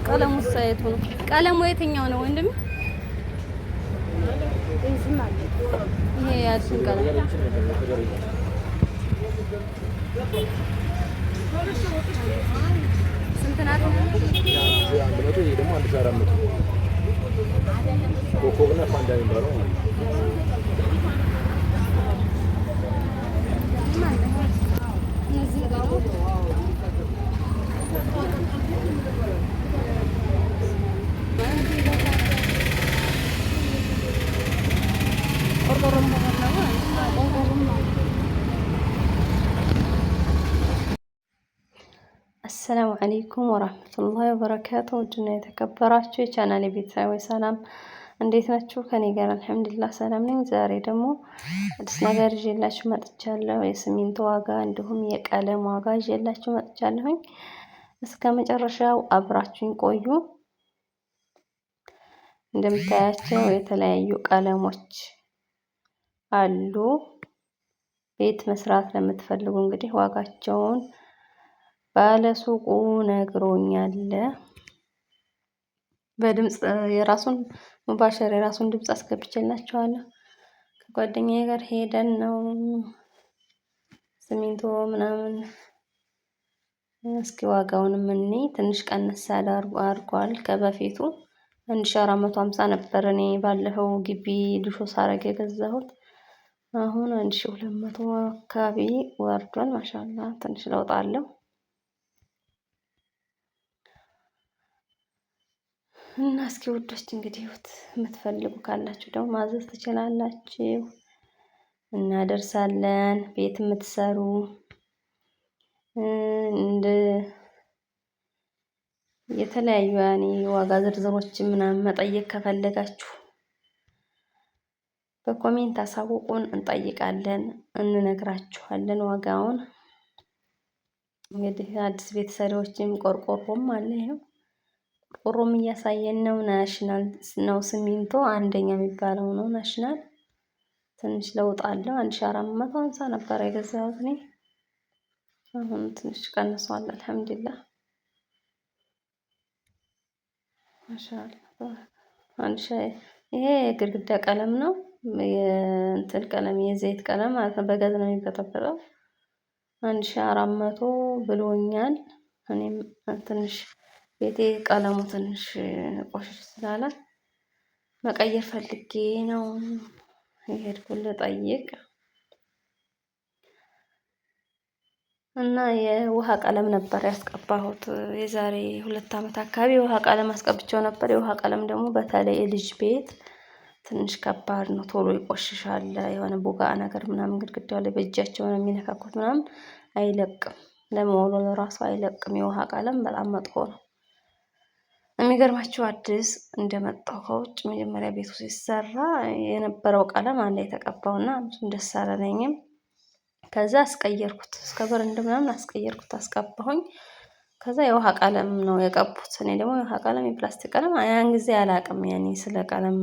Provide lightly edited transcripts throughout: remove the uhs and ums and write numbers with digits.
ቀለሙ ሳይቱ ነው። ቀለሙ የትኛው ነው ወንድም? ይሄ ያልሽን ቀለም ስንት ናት? አሰላሙ አለይኩም ወራህመቱላሂ ወበረካቱ። ውድና የተከበራችሁ የቻናሌ ቤተሰቦች ሰላም እንዴት ናችሁ? ከኔ ጋር አልሐምዱሊላህ ሰላም ነኝ። ዛሬ ደግሞ አዲስ ነገር ይዤላችሁ መጥቻለሁ። የሲሚንቶ ዋጋ እንዲሁም የቀለም ዋጋ ይዤላችሁ መጥቻለሁኝ። እስከ መጨረሻው አብራችሁኝ ቆዩ። እንደምታያቸው የተለያዩ ቀለሞች አሉ። ቤት መስራት ለምትፈልጉ እንግዲህ ዋጋቸውን ባለሱቁ ነግሮኛል። በድምጽ የራሱን ሙባሸር የራሱን ድምጽ አስገብቼላችኋለሁ። ከጓደኛዬ ጋር ሄደን ነው ሲሚንቶ ምናምን። እስኪ ዋጋውንም እኔ ትንሽ ቀነስ አድርጓል ከበፊቱ 1450 ነበር። እኔ ባለፈው ግቢ ልሾ ሳረግ የገዛሁት አሁን 1200 አካባቢ ወርዷል። ማሻአላ ትንሽ ለውጥ አለው። እና እስኪ ውዶች እንግዲህ የምትፈልጉ ካላችሁ ደግሞ ማዘዝ ትችላላችሁ፣ እናደርሳለን። ቤት የምትሰሩ እንደ የተለያዩ ያኔ ዋጋ ዝርዝሮች ምናምን መጠየቅ ከፈለጋችሁ በኮሜንት አሳውቁን፣ እንጠይቃለን፣ እንነግራችኋለን ዋጋውን። እንግዲህ አዲስ ቤት ሰሪዎችም ቆርቆሮም አለ። ይሄው ቆርቆሮም እያሳየን ነው። ናሽናል ነው ሲሚንቶ አንደኛ የሚባለው ነው ናሽናል። ትንሽ ለውጥ አለው። 1450 ነበር የገዛሁት እኔ። አሁን ትንሽ ቀንሷል አልሐምዱሊላህ። ማሻአላ ይሄ ግድግዳ ቀለም ነው። የእንትን ቀለም የዘይት ቀለም ማለት ነው። በጋዝ ነው የሚበጠበጠው። 1400 ብሎኛል። እኔም ትንሽ ቤቴ ቀለሙ ትንሽ ቆሽሽ ስላለ መቀየር ፈልጌ ነው የሄድኩት ልጠይቅ። እና የውሃ ቀለም ነበር ያስቀባሁት የዛሬ 2 ዓመት አካባቢ የውሃ ቀለም አስቀብቼው ነበር። የውሃ ቀለም ደግሞ በተለይ ልጅ ቤት ትንሽ ከባድ ነው፣ ቶሎ ይቆሽሻል። የሆነ ቡጋ ነገር ምናምን ግድግዳው ላይ በእጃቸው ነው የሚነካኩት ምናምን አይለቅም። ለመወልወል ራሱ አይለቅም። የውሃ ቀለም በጣም መጥፎ ነው። የሚገርማችሁ አዲስ እንደመጣው ከውጭ መጀመሪያ ቤቱ ሲሰራ የነበረው ቀለም አለ የተቀባውና ብዙም ደስ አላለኝም። ከዛ አስቀየርኩት፣ እስከ በረንዳ ምናምን አስቀየርኩት፣ አስቀባሁኝ። ከዛ የውሃ ቀለም ነው የቀቡት። እኔ ደግሞ የውሃ ቀለም የፕላስቲክ ቀለም ያን ጊዜ አላቅም። ያኔ ስለ ቀለም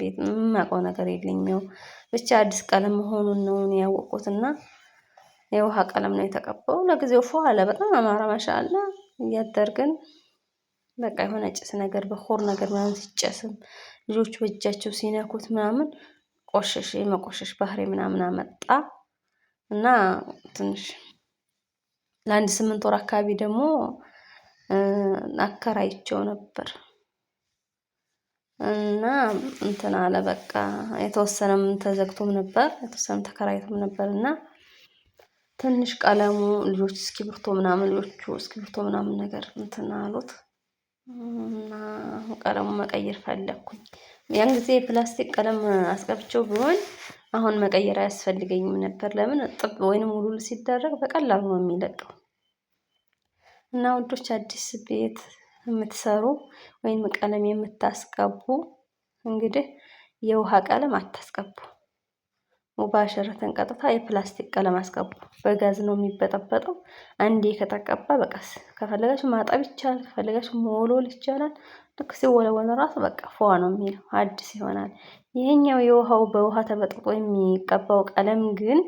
ቤት የማውቀው ነገር የለኝም። ብቻ አዲስ ቀለም መሆኑን ነው እኔ ያወቅኩትና የውሃ ቀለም ነው የተቀባው። ለጊዜው ፎ አለ፣ በጣም አማራ ማሻአላ። እያደርግን በቃ የሆነ ጭስ ነገር በኮር ነገር ምናምን ሲጨስም ልጆቹ በእጃቸው ሲነኩት ምናምን ቆሸሽ፣ የመቆሸሽ ባህሪ ምናምን አመጣ እና ትንሽ ለአንድ 8 ወር አካባቢ ደግሞ አከራይቼው ነበር እና እንትን አለ በቃ የተወሰነም ተዘግቶም ነበር፣ የተወሰነም ተከራይቶም ነበር እና ትንሽ ቀለሙ ልጆች እስክሪብቶ ምናምን ነገር እንትን አሉት እና ቀለሙ መቀየር ፈለኩኝ። ያን ጊዜ የፕላስቲክ ቀለም አስቀብቼው ቢሆን አሁን መቀየር አያስፈልገኝም ነበር። ለምን ጥብ ወይንም ሙሉ ሲደረግ በቀላሉ ነው የሚለቀው። እና ውዶች አዲስ ቤት የምትሰሩ ወይንም ቀለም የምታስቀቡ እንግዲህ የውሃ ቀለም አታስቀቡ። ሙባሸረተን ቀጥታ የፕላስቲክ ቀለም አስቀቡ። በጋዝ ነው የሚበጠበጠው። አንዴ ከተቀባ በቃ ከፈለጋችሁ ማጠብ ይቻላል፣ ከፈለጋችሁ መወልወል ይቻላል። ልክ ሲወለወል ራሱ በቃ ፏ ነው የሚለው፣ አዲስ ይሆናል። ይሄኛው የውሃው በውሃ ተበጥብጦ የሚቀባው ቀለም ግን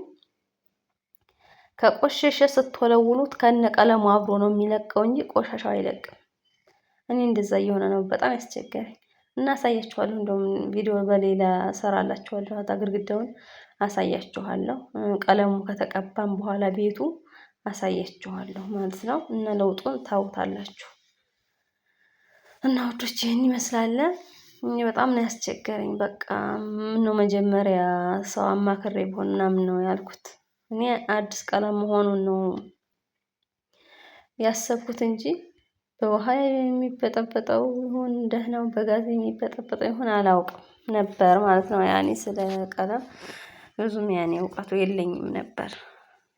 ከቆሸሸ ስትወለውሉት ከነ ቀለሙ አብሮ ነው የሚለቀው እንጂ ቆሻሻው አይለቅም። እኔ እንደዛ እየሆነ ነው በጣም ያስቸገረኝ። እና አሳያችኋለሁ፣ እንደውም ቪዲዮ በሌላ እሰራላችኋለሁ። ግድግዳውን አሳያችኋለሁ። ቀለሙ ከተቀባም በኋላ ቤቱ አሳያችኋለሁ ማለት ነው። እና ለውጡን ታውታላችሁ። እና ወዶች ይህን ይመስላል። እኔ በጣም ነው ያስቸገረኝ። በቃ ምነው መጀመሪያ ሰው አማክሬ ቢሆን ምናምን ነው ያልኩት። እኔ አዲስ ቀለም መሆኑን ነው ያሰብኩት እንጂ በውሃ የሚበጠበጠው ይሁን ደህናው በጋዝ የሚበጠበጠው ይሁን አላውቅም ነበር ማለት ነው። ያኔ ስለ ቀለም ብዙም ያኔ እውቀቱ የለኝም ነበር።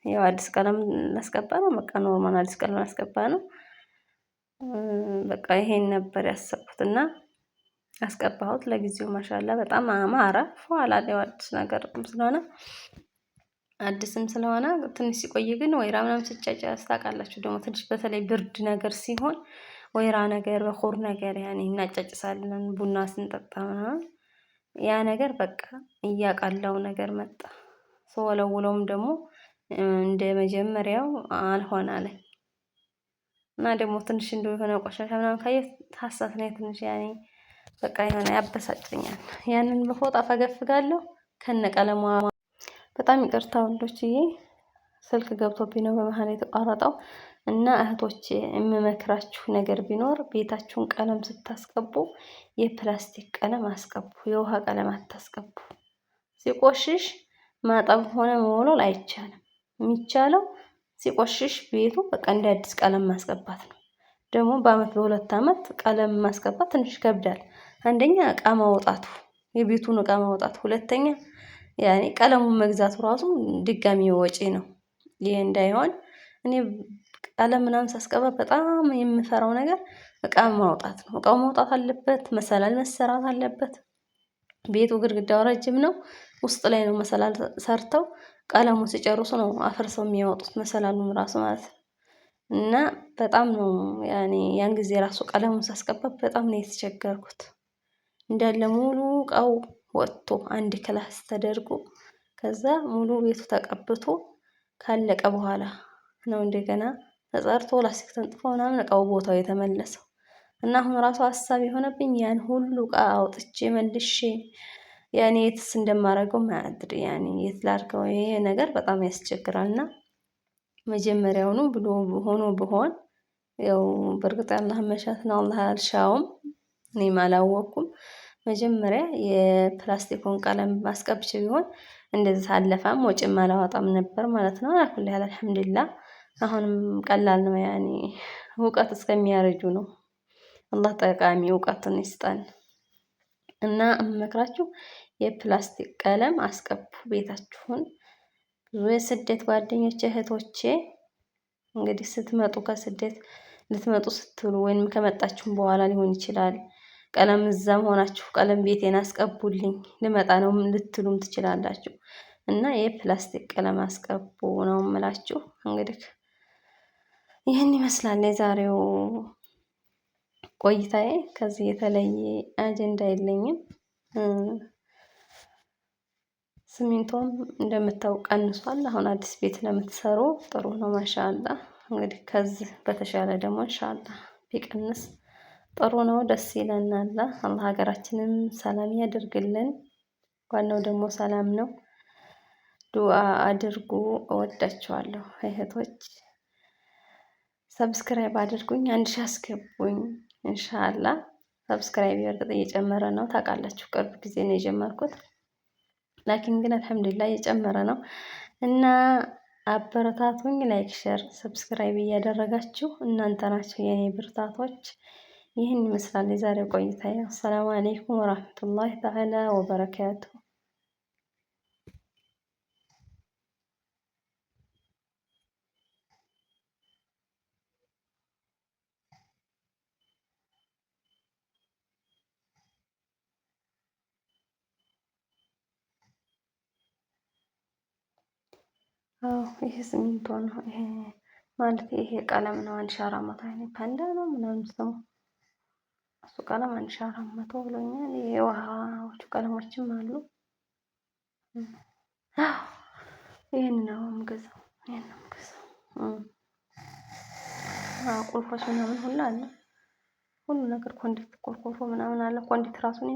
ያው አዲስ ቀለም ላስቀባ ነው፣ በቃ ኖርማል አዲስ ቀለም ላስቀባ ነው። በቃ ይሄን ነበር ያሰብኩት እና አስቀባሁት። ለጊዜው ማሻአላ በጣም አማረ ፏላ ያው አዲስ ነገር ስለሆነ አዲስም ስለሆነ ትንሽ ሲቆይ ግን ወይራ ምናምን ሲጫጫስ ታውቃላችሁ። ደግሞ ትንሽ በተለይ ብርድ ነገር ሲሆን ወይራ ነገር በኹር ነገር ያኔ እናጫጭሳለን ቡና ስንጠጣ ምናምን ያ ነገር በቃ እያቃላው ነገር መጣ። ስወለውለውም ደግሞ እንደ መጀመሪያው አልሆን አለኝ። እና ደግሞ ትንሽ እንደው የሆነ ቆሻሻ ምናምን ካየሁ ሀሳስ ላይ ትንሽ ያኔ በቃ የሆነ ያበሳጨኛል። ያንን በፎጣ ፈገፍጋለሁ ከነቀለሟ። በጣም ይቅርታ ወንዶችዬ፣ ስልክ ገብቶብኝ ነው በመሃል የተቋረጠው። እና እህቶቼ የምመክራችሁ ነገር ቢኖር ቤታችሁን ቀለም ስታስቀቡ የፕላስቲክ ቀለም አስቀቡ፣ የውሃ ቀለም አታስቀቡ። ሲቆሽሽ ማጠብ ሆነ መወልወል አይቻልም። የሚቻለው ሲቆሽሽ ቤቱ በቃ እንደ አዲስ ቀለም ማስቀባት ነው። ደግሞ በአመት በሁለት አመት ቀለም ማስቀባት ትንሽ ይከብዳል። አንደኛ እቃ ማውጣቱ፣ የቤቱን እቃ ማውጣቱ፣ ሁለተኛ ያኔ ቀለሙን መግዛቱ ራሱ ድጋሚ ወጪ ነው። ይሄ እንዳይሆን እኔ ቀለም ምናምን ሳስቀባ በጣም የምፈራው ነገር እቃ ማውጣት ነው። እቃው መውጣት አለበት፣ መሰላል መሰራት አለበት። ቤቱ ግድግዳው ረጅም ነው። ውስጥ ላይ ነው መሰላል ሰርተው ቀለሙን ሲጨርሱ ነው አፈርሰው የሚያወጡት መሰላሉን ራሱ ማለት ነው። እና በጣም ነው ያኔ ያን ጊዜ ራሱ ቀለሙን ሳስቀባ በጣም ነው የተቸገርኩት። እንዳለ ሙሉ እቃው ወጥቶ አንድ ክላስ ተደርጎ ከዛ ሙሉ ቤቱ ተቀብቶ ካለቀ በኋላ ነው እንደገና ተጸርቶ ላስቲክ ተንጥፎ ምናምን እቃው ቦታው የተመለሰው። እና አሁን ራሱ ሀሳብ የሆነብኝ ያን ሁሉ እቃ አውጥቼ መልሼ ያኔ የትስ እንደማደርገው ማያድር ያኔ የት ላድርገው? ይሄ ነገር በጣም ያስቸግራልና መጀመሪያውኑ ብሎ ሆኖ ብሆን ያው በእርግጥ አላህ መሻት ነው። አላህ አልሻውም፣ እኔም አላወቅኩም። መጀመሪያ የፕላስቲኩን ቀለም ማስቀብቼ ቢሆን እንደዚህ አለፋም ወጪም አላወጣም ነበር ማለት ነው። አልሐምዱሊላህ አልሐምዱሊላህ። አሁንም ቀላል ነው ያኔ እውቀት እስከሚያረጁ ነው። አላህ ጠቃሚ እውቀትን ይስጠን። እና እምመክራችሁ የፕላስቲክ ቀለም አስቀቡ ቤታችሁን። ብዙ የስደት ጓደኞቼ እህቶቼ እንግዲህ ስትመጡ ከስደት ልትመጡ ስትሉ ወይም ከመጣችሁም በኋላ ሊሆን ይችላል። ቀለም እዛም ሆናችሁ ቀለም ቤቴን አስቀቡልኝ ልመጣ ነው ልትሉም ትችላላችሁ። እና የፕላስቲክ ቀለም አስቀቡ ነው የምላችሁ። እንግዲህ ይህን ይመስላል የዛሬው ቆይታዬ። ከዚህ የተለየ አጀንዳ የለኝም። ሲሚንቶም እንደምታውቅ ቀንሷል። አሁን አዲስ ቤት ለምትሰሩ ጥሩ ነው ማሻአላ። እንግዲህ ከዚህ በተሻለ ደግሞ ኢንሻአላህ ቢቀንስ ጥሩ ነው፣ ደስ ይለናል። አላህ ሀገራችንን ሰላም ያደርግልን። ዋናው ደግሞ ሰላም ነው። ዱአ አድርጉ። እወዳችኋለሁ እህቶች። ሰብስክራይብ አድርጉኝ፣ 1000 አስገቡኝ ኢንሻአላህ። ሰብስክራይብ በርግጥ እየጨመረ ነው ታውቃላችሁ። ቅርብ ጊዜ ነው የጀመርኩት። ላኪን ግን አልሐምዱሊላህ እየጨመረ ነው እና አበረታቱኝ። ላይክ፣ ሼር፣ ሰብስክራይብ እያደረጋችሁ እናንተ ናችሁ የኔ ብርታቶች። ይህን ይመስላል የዛሬው ቆይታዬ። አሰላሙ አለይኩም ወራህመቱላሂ ተዓላ ወበረካቱ። ይሄ ሲሚንቶ ነው። ይሄ ማለት ይሄ ቀለም ነው። 1400 አይነት ፓንዳ ነው ምናምን ስሙ። እሱ ቀለም 1400 ብሎኛል። የውሃዎቹ ቀለሞችም አሉ። ይሄን ነው የምገዛው። ይሄን ነው የምገዛው። ቁልፎች ምናምን ሁላ አለ። ሁሉ ነገር ኮንዲት ቆርቆሮ ምናምን አለ። ኮንዲት ራሱ እኔ